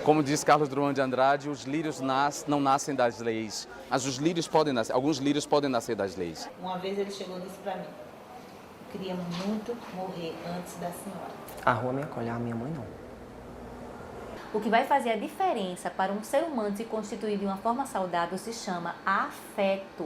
Como diz Carlos Drummond de Andrade, os lírios não nascem das leis, mas os lírios podem nascer, alguns lírios podem nascer das leis. Uma vez ele chegou e disse para mim: eu queria muito morrer antes da senhora. A rua me acolhe, a minha mãe não. O que vai fazer a diferença para um ser humano se constituir de uma forma saudável se chama afeto.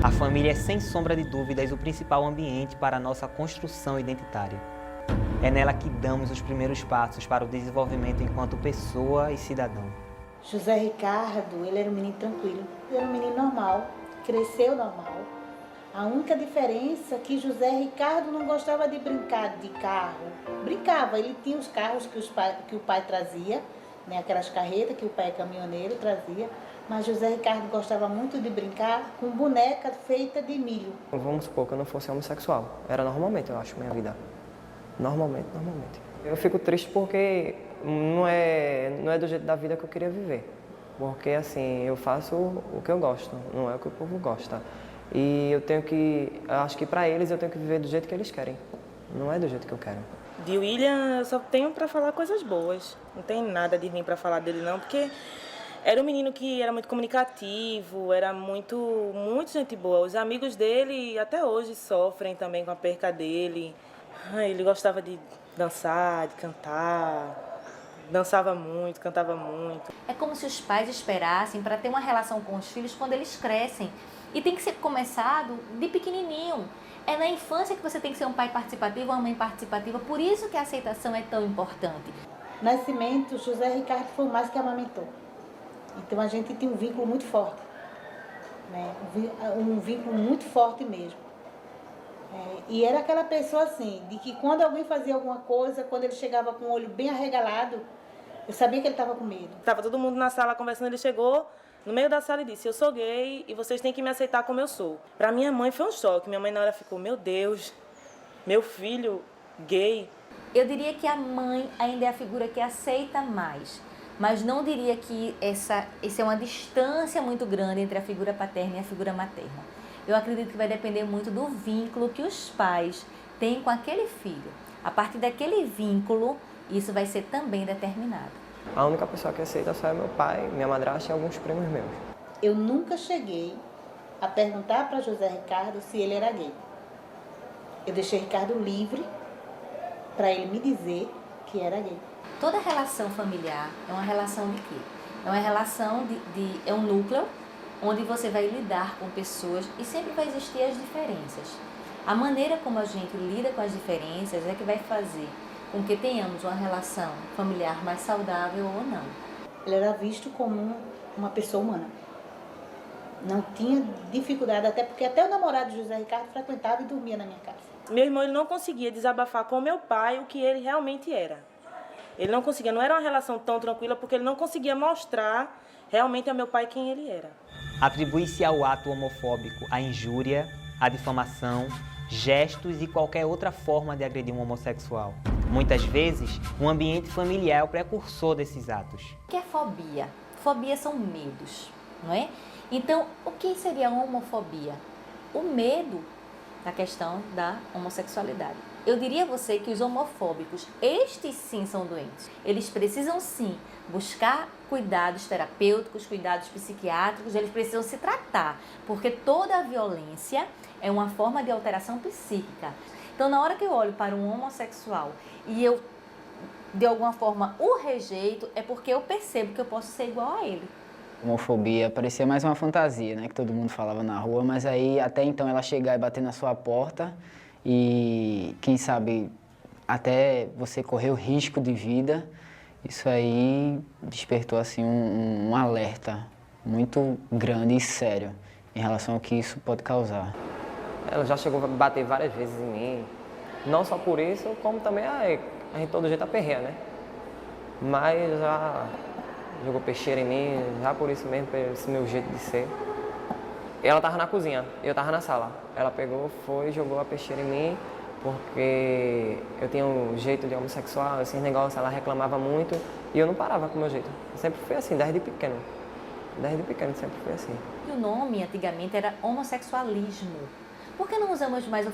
A família é, sem sombra de dúvidas, o principal ambiente para a nossa construção identitária. É nela que damos os primeiros passos para o desenvolvimento enquanto pessoa e cidadão. José Ricardo, ele era um menino tranquilo, ele era um menino normal, cresceu normal. A única diferença é que José Ricardo não gostava de brincar de carro. Brincava, ele tinha os carros que o pai trazia, né, aquelas carretas que o pai caminhoneiro trazia, mas José Ricardo gostava muito de brincar com boneca feita de milho. Vamos supor que eu não fosse homossexual. Era normalmente, eu acho, minha vida. Normalmente. Eu fico triste porque não é do jeito da vida que eu queria viver. Porque, assim, eu faço o que eu gosto, não é o que o povo gosta. E eu acho que para eles eu tenho que viver do jeito que eles querem. Não é do jeito que eu quero. De William, eu só tenho para falar coisas boas. Não tem nada de ruim para falar dele, não, porque era um menino que era muito comunicativo, era muito gente boa. Os amigos dele até hoje sofrem também com a perca dele. Ele gostava de dançar, de cantar, dançava muito, cantava muito. É como se os pais esperassem para ter uma relação com os filhos quando eles crescem. E tem que ser começado de pequenininho. É na infância que você tem que ser um pai participativo, uma mãe participativa. Por isso que a aceitação é tão importante. Nascimento, José Ricardo foi o mais que amamentou. Então a gente tinha um vínculo muito forte, né? Um vínculo muito forte mesmo. E era aquela pessoa assim, de que quando alguém fazia alguma coisa, quando ele chegava com o olho bem arregalado, eu sabia que ele estava com medo. Estava todo mundo na sala conversando, ele chegou no meio da sala e disse: eu sou gay e vocês têm que me aceitar como eu sou. Para minha mãe foi um choque. Minha mãe na hora ficou: meu Deus, meu filho gay. Eu diria que a mãe ainda é a figura que aceita mais, mas não diria que essa é uma distância muito grande entre a figura paterna e a figura materna. Eu acredito que vai depender muito do vínculo que os pais têm com aquele filho. A partir daquele vínculo, isso vai ser também determinado. A única pessoa que aceita só é meu pai, minha madrasta e alguns primos meus. Eu nunca cheguei a perguntar para José Ricardo se ele era gay. Eu deixei Ricardo livre para ele me dizer que era gay. Toda relação familiar é uma relação de quê? É uma relação é um núcleo onde você vai lidar com pessoas e sempre vai existir as diferenças. A maneira como a gente lida com as diferenças é que vai fazer com que tenhamos uma relação familiar mais saudável ou não. Ele era visto como uma pessoa humana. Não tinha dificuldade, até porque até o namorado de José Ricardo frequentava e dormia na minha casa. Meu irmão, ele não conseguia desabafar com meu pai o que ele realmente era. Ele não conseguia, não era uma relação tão tranquila porque ele não conseguia mostrar realmente a meu pai quem ele era. Atribui-se ao ato homofóbico a injúria, a difamação, gestos e qualquer outra forma de agredir um homossexual. Muitas vezes, o ambiente familiar é o precursor desses atos. O que é fobia? Fobia são medos, não é? Então, o que seria a homofobia? O medo da questão da homossexualidade. Eu diria a você que os homofóbicos, estes sim são doentes. Eles precisam sim buscar cuidados terapêuticos, cuidados psiquiátricos, eles precisam se tratar, porque toda a violência é uma forma de alteração psíquica. Então, na hora que eu olho para um homossexual e eu, de alguma forma, o rejeito, é porque eu percebo que eu posso ser igual a ele. Homofobia parecia mais uma fantasia, né, que todo mundo falava na rua, mas aí até então ela chegar e bater na sua porta e, quem sabe, até você correr o risco de vida, isso aí despertou assim um alerta muito grande e sério em relação ao que isso pode causar. Ela já chegou a bater várias vezes em mim, não só por isso, como também a gente todo jeito aperreia, né? Mas já jogou peixeira em mim, já por isso mesmo, por esse meu jeito de ser. Ela tava na cozinha, eu tava na sala. Ela pegou, foi, jogou a peixeira em mim, porque eu tinha um jeito de homossexual, esses negócios, ela reclamava muito e eu não parava com o meu jeito. Eu sempre fui assim, desde pequeno. Desde pequeno sempre foi assim. E o nome antigamente era homossexualismo. Por que não usamos mais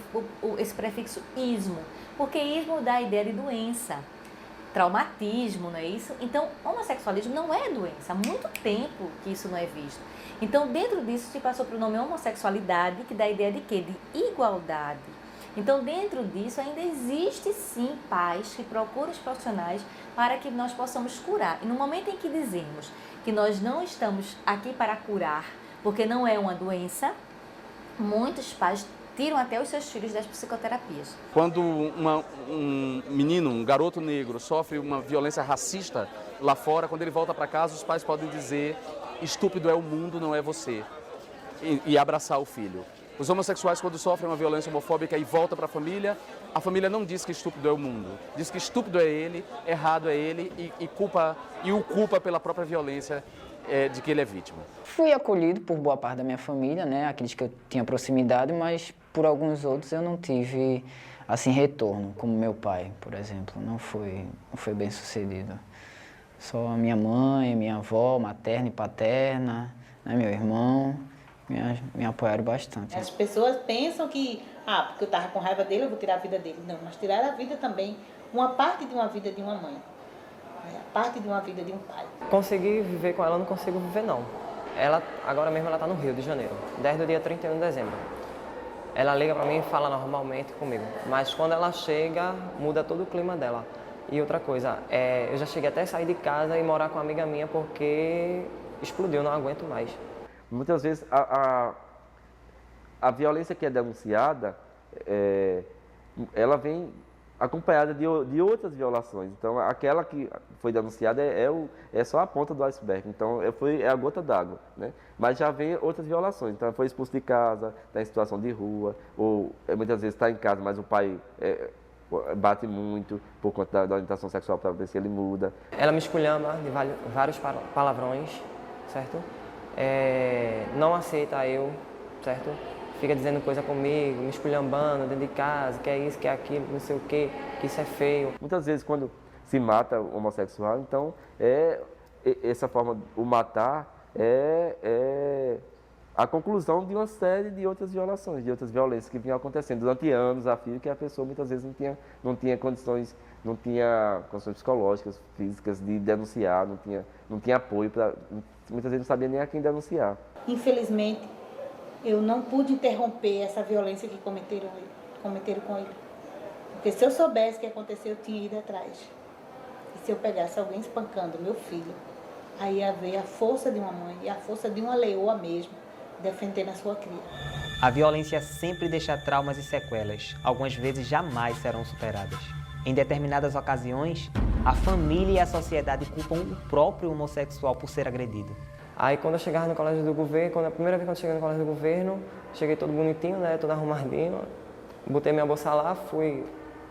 esse prefixo ismo? Porque ismo dá a ideia de doença, traumatismo, não é isso? Então, homossexualismo não é doença. Há muito tempo que isso não é visto. Então, dentro disso, se passou para o nome homossexualidade, que dá a ideia de quê? De igualdade. Então, dentro disso, ainda existe sim pais que procuram os profissionais para que nós possamos curar. E no momento em que dizemos que nós não estamos aqui para curar, porque não é uma doença, muitos pais tiram até os seus filhos das psicoterapias. Quando um menino, um garoto negro, sofre uma violência racista lá fora, quando ele volta para casa, os pais podem dizer: estúpido é o mundo, não é você, e abraçar o filho. Os homossexuais, quando sofrem uma violência homofóbica e voltam para a família não diz que estúpido é o mundo, diz que estúpido é ele, errado é ele e o culpa pela própria violência de que ele é vítima. Fui acolhido por boa parte da minha família, né? Aqueles que eu tinha proximidade, mas por alguns outros eu não tive assim retorno, como meu pai, por exemplo, não foi bem sucedido. Só a minha mãe, minha avó, materna e paterna, né? Meu irmão, me apoiaram bastante. As pessoas pensam que, porque eu estava com raiva dele, eu vou tirar a vida dele. Não, mas tirar a vida também, uma parte de uma vida de uma mãe, a parte de uma vida de um pai. Consegui viver com ela, não consigo viver não. Agora mesmo ela está no Rio de Janeiro, desde o dia 31 de dezembro. Ela liga para mim e fala normalmente comigo, mas quando ela chega, muda todo o clima dela. E outra coisa, eu já cheguei até a sair de casa e morar com uma amiga minha porque explodiu, não aguento mais. Muitas vezes a violência que é denunciada, ela vem acompanhada de outras violações. Então, aquela que foi denunciada é só a ponta do iceberg. Então, é a gota d'água, né? Mas já vem outras violações. Então, foi expulso de casa, está em situação de rua, ou muitas vezes está em casa, mas o pai bate muito por conta da orientação sexual para ver se ele muda. Ela me esculhamba de vários palavrões, certo? Não aceita eu, certo? Fica dizendo coisa comigo, me esculhambando dentro de casa, que é isso, que é aquilo, não sei o quê, que isso é feio. Muitas vezes quando se mata o homossexual, então essa forma, o matar é a conclusão de uma série de outras violações, de outras violências que vinham acontecendo durante anos a fio, que a pessoa muitas vezes não tinha condições psicológicas, físicas de denunciar, não tinha apoio, muitas vezes não sabia nem a quem denunciar. Infelizmente, eu não pude interromper essa violência que cometeram com ele. Porque se eu soubesse o que aconteceu, eu tinha ido atrás. E se eu pegasse alguém espancando meu filho, aí ia ver a força de uma mãe e a força de uma leoa mesmo, defendendo a sua cria. A violência sempre deixa traumas e sequelas, algumas vezes jamais serão superadas. Em determinadas ocasiões, a família e a sociedade culpam o próprio homossexual por ser agredido. Aí quando eu chegava no colégio do governo, a primeira vez que eu cheguei no colégio do governo, cheguei todo bonitinho, né, todo arrumadinho, botei minha bolsa lá,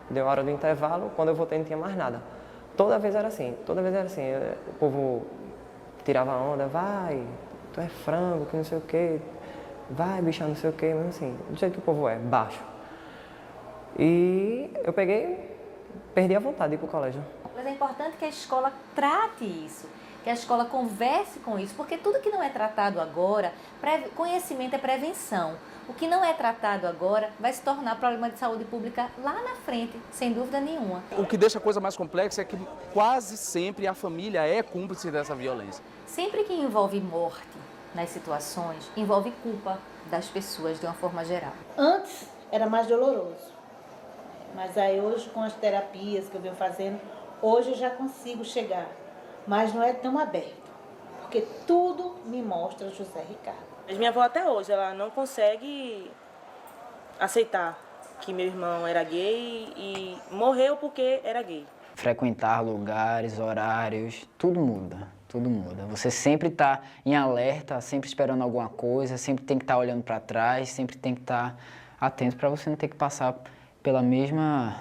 deu a hora do intervalo, quando eu voltei não tinha mais nada. Toda vez era assim, o povo tirava onda, vai, tu é frango, que não sei o quê, vai, bicha, não sei o quê, mas assim, do jeito que o povo é, baixo. E eu perdi a vontade de ir pro colégio. Mas é importante que a escola trate isso, que a escola converse com isso, porque tudo que não é tratado agora, conhecimento é prevenção. O que não é tratado agora vai se tornar problema de saúde pública lá na frente, sem dúvida nenhuma. O que deixa a coisa mais complexa é que quase sempre a família é cúmplice dessa violência. Sempre que envolve morte nas situações, envolve culpa das pessoas de uma forma geral. Antes era mais doloroso, mas aí hoje com as terapias que eu venho fazendo, hoje eu já consigo chegar, mas não é tão aberto, porque tudo me mostra José Ricardo. Mas minha avó até hoje, ela não consegue aceitar que meu irmão era gay e morreu porque era gay. Frequentar lugares, horários, tudo muda, tudo muda. Você sempre está em alerta, sempre esperando alguma coisa, sempre tem que estar olhando para trás, sempre tem que estar atento para você não ter que passar pelo mesmo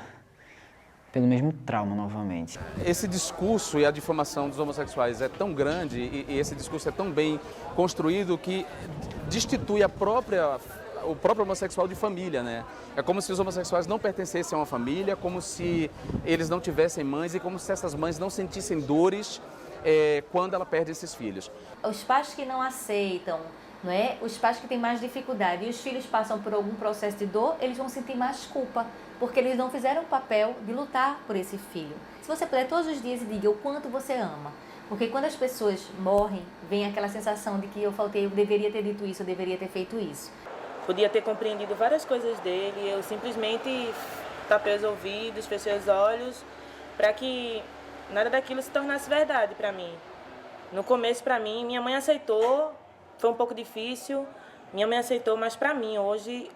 trauma novamente. Esse discurso e a difamação dos homossexuais é tão grande e esse discurso é tão bem construído que destitui o próprio homossexual de família, né? É como se os homossexuais não pertencessem a uma família, como se eles não tivessem mães e como se essas mães não sentissem dores quando ela perde esses filhos. Os pais que não aceitam, não é? Os pais que têm mais dificuldade e os filhos passam por algum processo de dor, eles vão sentir mais culpa, porque eles não fizeram o papel de lutar por esse filho. Se você puder, todos os dias diga o quanto você ama. Porque quando as pessoas morrem, vem aquela sensação de que eu faltei, eu deveria ter dito isso, eu deveria ter feito isso. Podia ter compreendido várias coisas dele, eu simplesmente tapei os ouvidos, fechei os olhos, para que nada daquilo se tornasse verdade para mim. No começo, para mim, minha mãe aceitou, foi um pouco difícil, minha mãe aceitou, mas para mim, hoje,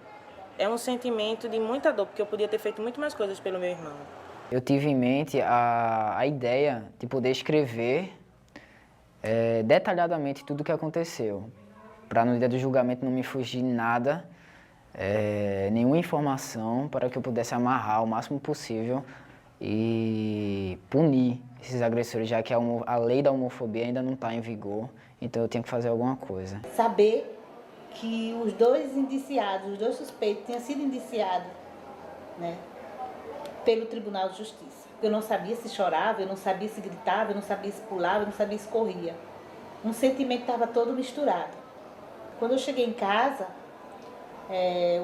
é um sentimento de muita dor, porque eu podia ter feito muito mais coisas pelo meu irmão. Eu tive em mente a ideia de poder escrever detalhadamente tudo o que aconteceu, para no dia do julgamento não me fugir nada, nenhuma informação, para que eu pudesse amarrar o máximo possível e punir esses agressores, já que a lei da homofobia ainda não está em vigor, então eu tinha que fazer alguma coisa. Saber que os dois indiciados, os dois suspeitos, tinham sido indiciados, né, pelo Tribunal de Justiça. Eu não sabia se chorava, eu não sabia se gritava, eu não sabia se pulava, eu não sabia se corria. Um sentimento estava todo misturado. Quando eu cheguei em casa,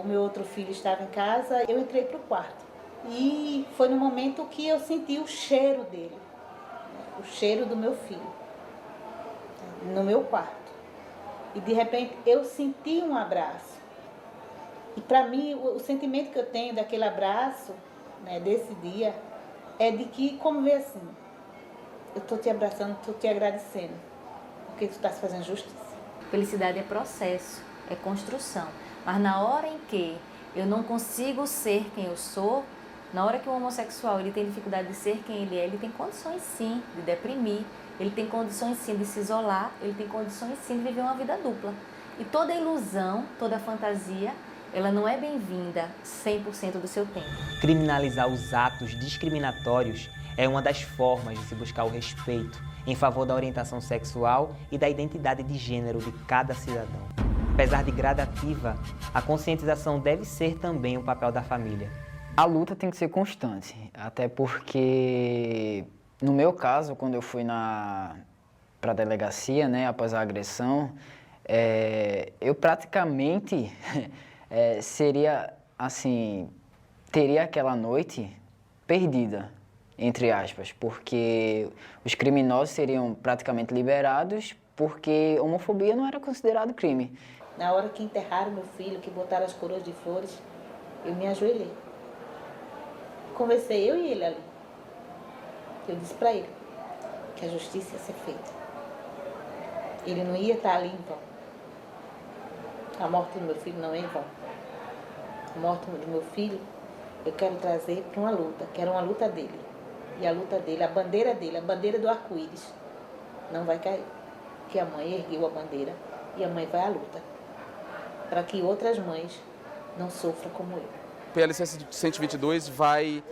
o meu outro filho estava em casa, eu entrei para o quarto. E foi no momento que eu senti o cheiro dele, o cheiro do meu filho, no meu quarto. E de repente eu senti um abraço. E para mim, o sentimento que eu tenho daquele abraço, né, desse dia, é de que, como vê assim, eu estou te abraçando, estou te agradecendo, porque tu estás fazendo justiça. Felicidade é processo, é construção. Mas na hora em que eu não consigo ser quem eu sou, na hora que o homossexual ele tem dificuldade de ser quem ele tem condições sim de deprimir, ele tem condições sim de se isolar, ele tem condições sim de viver uma vida dupla. E toda ilusão, toda fantasia, ela não é bem-vinda 100% do seu tempo. Criminalizar os atos discriminatórios é uma das formas de se buscar o respeito em favor da orientação sexual e da identidade de gênero de cada cidadão. Apesar de gradativa, a conscientização deve ser também o papel da família. A luta tem que ser constante, até porque, no meu caso, quando eu fui para a delegacia, né, após a agressão, eu praticamente seria, assim, teria aquela noite perdida, entre aspas, porque os criminosos seriam praticamente liberados porque homofobia não era considerado crime. Na hora que enterraram meu filho, que botaram as coroas de flores, eu me ajoelhei. Conversei eu e ele ali. Eu disse para ele que a justiça ia ser feita. Ele não ia estar ali em vão. A morte do meu filho não é em vão. A morte do meu filho eu quero trazer para uma luta, que era uma luta dele. E a luta dele, a bandeira do arco-íris, não vai cair. Porque a mãe ergueu a bandeira e a mãe vai à luta. Para que outras mães não sofram como eu. O PLC 122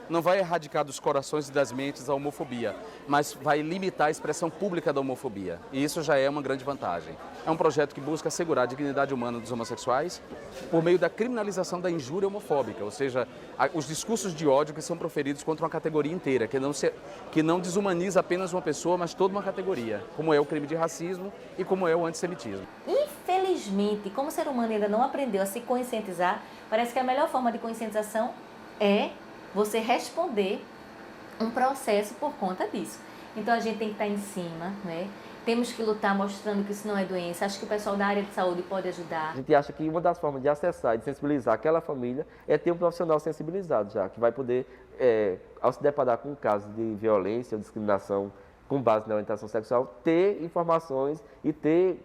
não vai erradicar dos corações e das mentes a homofobia, mas vai limitar a expressão pública da homofobia. E isso já é uma grande vantagem. É um projeto que busca assegurar a dignidade humana dos homossexuais por meio da criminalização da injúria homofóbica, ou seja, os discursos de ódio que são proferidos contra uma categoria inteira, que não desumaniza apenas uma pessoa, mas toda uma categoria, como é o crime de racismo e como é o antissemitismo. Infelizmente, como o ser humano ainda não aprendeu a se conscientizar, parece que a melhor forma de conscientização é você responder um processo por conta disso. Então a gente tem que estar em cima, né? Temos que lutar mostrando que isso não é doença. Acho que o pessoal da área de saúde pode ajudar. A gente acha que uma das formas de acessar e de sensibilizar aquela família é ter um profissional sensibilizado já, que vai poder, ao se deparar com um caso de violência ou discriminação com base na orientação sexual, ter informações e ter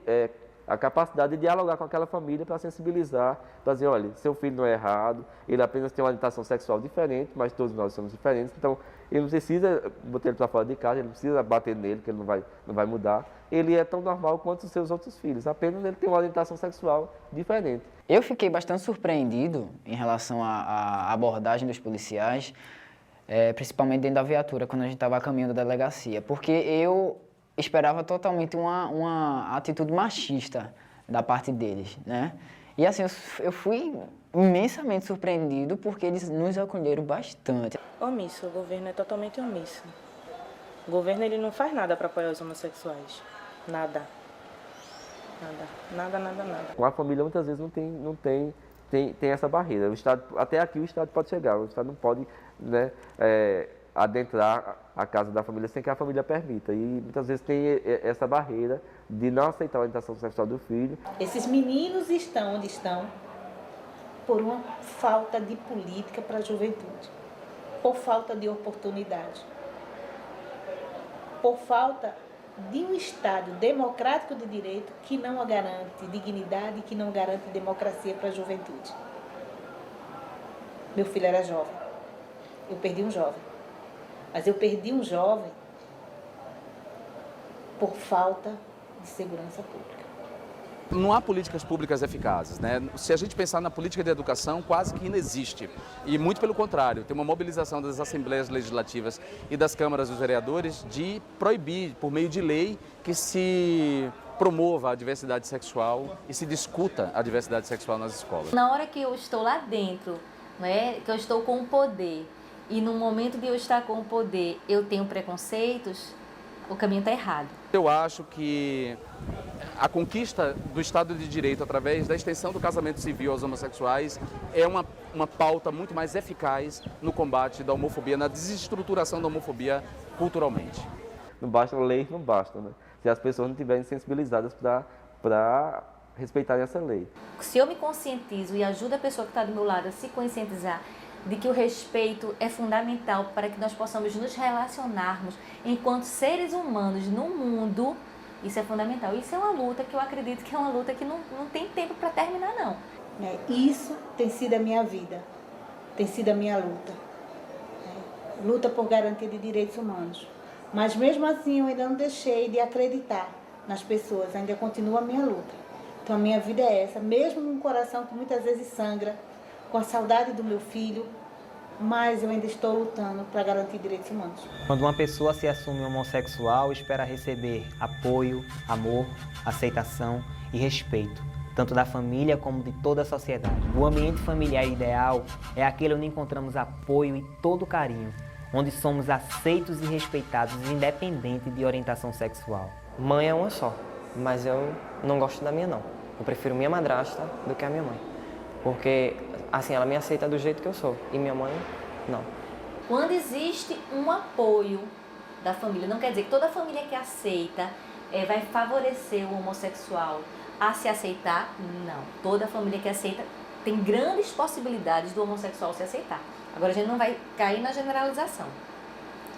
a capacidade de dialogar com aquela família para sensibilizar, para dizer, olha, seu filho não é errado, ele apenas tem uma orientação sexual diferente, mas todos nós somos diferentes, então ele não precisa botar ele para fora de casa, ele não precisa bater nele, que ele não vai mudar. Ele é tão normal quanto os seus outros filhos, apenas ele tem uma orientação sexual diferente. Eu fiquei bastante surpreendido em relação à abordagem dos policiais, principalmente dentro da viatura, quando a gente estava a caminho da delegacia, porque eu esperava totalmente uma atitude machista da parte deles, né? E assim, eu fui imensamente surpreendido porque eles nos acolheram bastante. Omisso, o governo é totalmente omisso. O governo ele não faz nada para apoiar os homossexuais. Nada. Nada. Com a família muitas vezes não tem essa barreira. O Estado, até aqui o Estado pode chegar, o Estado não pode, né, adentrar a casa da família sem que a família permita. E muitas vezes tem essa barreira de não aceitar a orientação sexual do filho. Esses meninos estão onde estão por uma falta de política para a juventude, por falta de oportunidade, por falta de um Estado democrático de direito que não garante dignidade, que não garante democracia para a juventude. Meu filho era jovem, eu perdi um jovem, mas eu perdi um jovem por falta de segurança pública. Não há políticas públicas eficazes, né? Se a gente pensar na política de educação, quase que inexiste. E muito pelo contrário, tem uma mobilização das assembleias legislativas e das câmaras dos vereadores de proibir, por meio de lei, que se promova a diversidade sexual e se discuta a diversidade sexual nas escolas. Na hora que eu estou lá dentro, né, que eu estou com o poder, e no momento de eu estar com o poder eu tenho preconceitos, o caminho está errado. Eu acho que a conquista do Estado de Direito através da extensão do casamento civil aos homossexuais é uma pauta muito mais eficaz no combate da homofobia, na desestruturação da homofobia culturalmente. Não basta lei, não basta, né? Se as pessoas não estiverem sensibilizadas para respeitarem essa lei. Se eu me conscientizo e ajudo a pessoa que está do meu lado a se conscientizar de que o respeito é fundamental para que nós possamos nos relacionarmos enquanto seres humanos no mundo, isso é fundamental. Isso é uma luta que eu acredito que é uma luta que não tem tempo para terminar, não. Isso tem sido a minha vida, tem sido a minha luta. Luta por garantia de direitos humanos. Mas mesmo assim eu ainda não deixei de acreditar nas pessoas, ainda continua a minha luta. Então a minha vida é essa, mesmo com um coração que muitas vezes sangra, com a saudade do meu filho, mas eu ainda estou lutando para garantir direitos humanos. Quando uma pessoa se assume homossexual, espera receber apoio, amor, aceitação e respeito, tanto da família como de toda a sociedade. O ambiente familiar ideal é aquele onde encontramos apoio e todo carinho, onde somos aceitos e respeitados, independente de orientação sexual. Mãe é uma só, mas eu não gosto da minha não. Eu prefiro minha madrasta do que a minha mãe. Porque, assim, ela me aceita do jeito que eu sou. E minha mãe, não. Quando existe um apoio da família, não quer dizer que toda família que aceita vai favorecer o homossexual a se aceitar, não. Toda família que aceita tem grandes possibilidades do homossexual se aceitar. Agora, a gente não vai cair na generalização.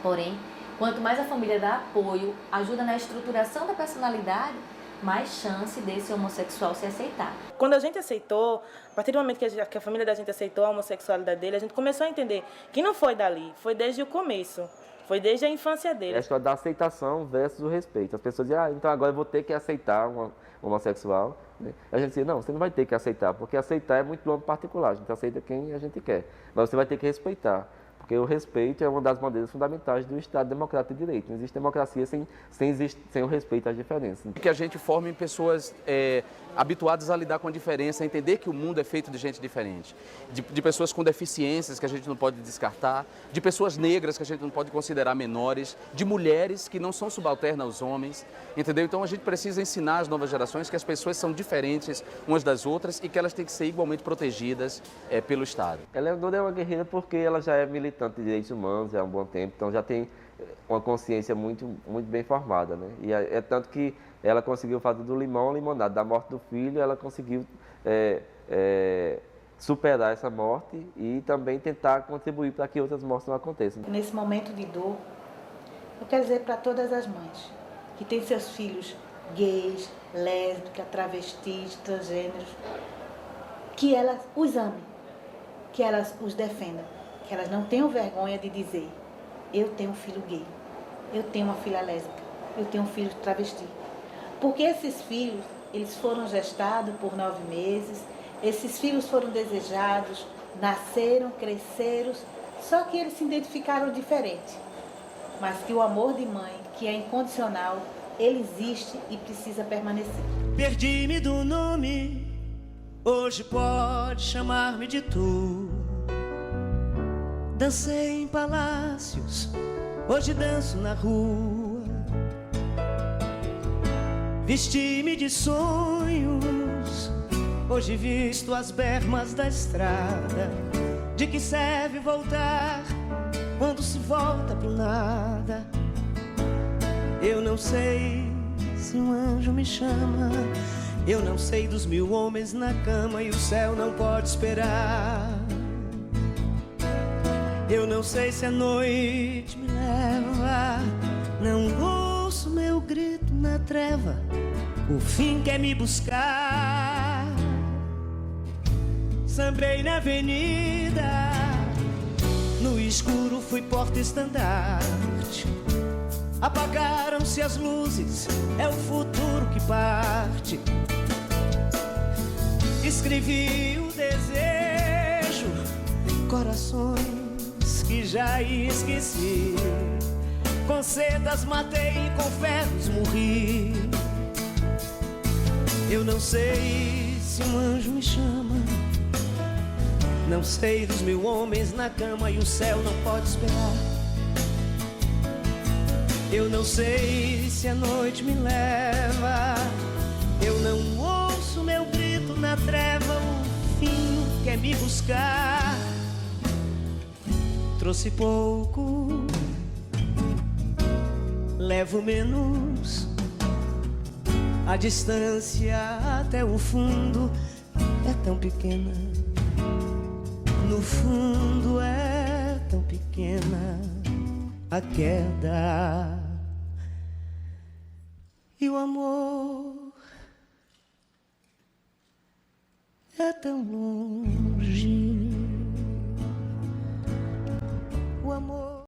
Porém, quanto mais a família dá apoio, ajuda na estruturação da personalidade, mais chance desse homossexual se aceitar. Quando a gente aceitou, a partir do momento que a família da gente aceitou a homossexualidade dele, a gente começou a entender que não foi dali, foi desde o começo, foi desde a infância dele. É a história da aceitação versus o respeito. As pessoas dizem, então agora eu vou ter que aceitar um homossexual. Né? A gente diz, não, você não vai ter que aceitar, porque aceitar é muito no âmbito particular, a gente aceita quem a gente quer, mas você vai ter que respeitar. Porque o respeito é uma das bandeiras fundamentais do Estado democrático de direito. Não existe democracia sem o respeito às diferenças. Que a gente forme pessoas habituadas a lidar com a diferença, a entender que o mundo é feito de gente diferente. De pessoas com deficiências que a gente não pode descartar, de pessoas negras que a gente não pode considerar menores, de mulheres que não são subalternas aos homens, entendeu? Então a gente precisa ensinar às novas gerações que as pessoas são diferentes umas das outras e que elas têm que ser igualmente protegidas pelo Estado. Eleanor é uma guerreira porque ela já é militante de direitos humanos há um bom tempo, então já tem uma consciência muito bem formada, né? E é tanto que ela conseguiu fazer do limão limonada, da morte do filho, ela conseguiu superar essa morte e também tentar contribuir para que outras mortes não aconteçam. Nesse momento de dor, eu quero dizer para todas as mães que têm seus filhos gays, lésbicas, travestis, transgêneros, que elas os amem, que elas os defendam, que elas não tenham vergonha de dizer: eu tenho um filho gay, eu tenho uma filha lésbica, eu tenho um filho travesti. Porque esses filhos, eles foram gestados por 9 meses, esses filhos foram desejados, nasceram, cresceram, só que eles se identificaram diferente. Mas que o amor de mãe, que é incondicional, ele existe e precisa permanecer. Perdi-me do nome, hoje pode chamar-me de tu. Dancei em palácios, hoje danço na rua. Vesti-me de sonhos, hoje visto as bermas da estrada. De que serve voltar quando se volta pro nada? Eu não sei se um anjo me chama, eu não sei dos 1000 homens na cama e o céu não pode esperar. Eu não sei se a noite me leva, não ouço meu grito na treva, o fim quer me buscar. Sambei na avenida, no escuro fui porta-estandarte. Apagaram-se as luzes, é o futuro que parte. Escrevi o desejo, corações que já esqueci. Com sedas matei e com ferros morri. Eu não sei se um anjo me chama, não sei dos 1000 homens na cama e o céu não pode esperar. Eu não sei se a noite me leva, eu não ouço meu grito na treva, o fim quer me buscar. Trouxe pouco, levo menos, a distância até o fundo é tão pequena. No fundo é tão pequena a queda. E o amor é tão longe. O amor